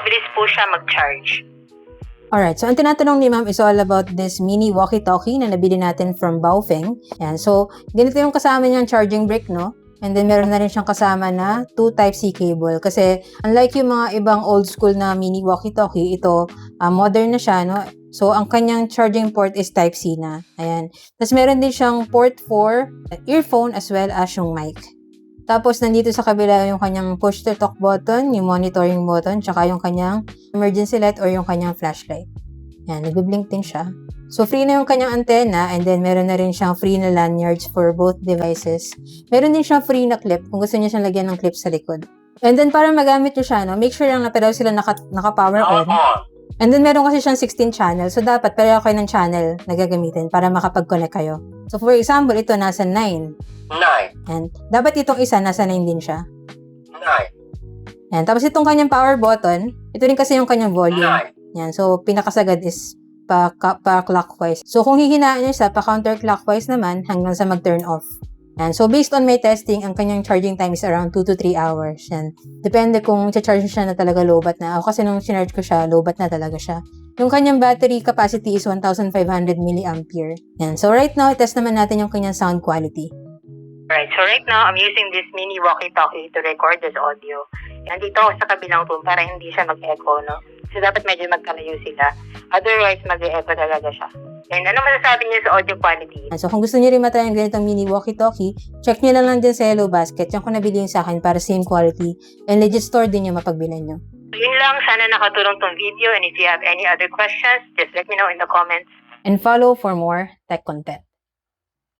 mabilis po siya mag-charge. Alright, so ang tinatanong ni ma'am is all about this mini walkie-talkie na nabili natin from Baofeng. Yan, so ganito yung kasama niyang charging brick, no? And then meron na rin siyang kasama na 2 Type-C cable. Kasi unlike yung mga ibang old school na mini walkie-talkie, ito modern na siya, no? So ang kanyang charging port is Type-C na. Ayan. Tapos meron din siyang port for earphone as well as yung mic. Tapos, nandito sa kabila yung kanyang push-to-talk button, yung monitoring button, tsaka yung kanyang emergency light or yung kanyang flashlight. Yan, nag-blink din siya. So, free na yung kanyang antenna and then meron na rin siyang free na lanyards for both devices. Meron din siyang free na clip kung gusto niya siyang lagyan ng clip sa likod. And then, para magamit nyo siya, no, make sure lang na pareho sila naka-power on. And then, meron kasi siyang 16 channels. So, dapat pareho kayo ng channel na gagamitin para makapag-connect kayo. So, for example, ito nasa 9. 9. And dapat itong isa, nasa 9 din siya. 9. Yan. Tapos itong kanyang power button, ito rin kasi yung kanyang volume. 9. Yan. So, pinakasagad is pa-clockwise. So, kung hihinaan niya siya, pa-counterclockwise naman hanggang sa mag-turn off. Yan. So, based on my testing, ang kanyang charging time is around 2 to 3 hours. Yan. Depende kung charge siya na talaga low-bat na. Ako kasi nung sinarge ko siya, low-bat na talaga siya. Yung kanyang battery capacity is 1,500 mAh. Yan. So, right now, test naman natin yung kanyang sound quality. Right, so right now, I'm using this mini walkie-talkie to record this audio. Nandito ako sa kabilang room para hindi siya mag-echo, no? So, dapat medyo magkalayo sila. Otherwise, mag-echo talaga siya. And ano masasabi niyo sa audio quality? So, kung gusto niyo rin matry ang ganitong mini walkie-talkie, check niyo lang din sa Yellow Basket. Yan ko nabili yung sa akin para same quality. And legit store din yung mapagbilan nyo. So, yun lang. Sana nakatulong tong video. And if you have any other questions, just let me know in the comments. And follow for more tech content.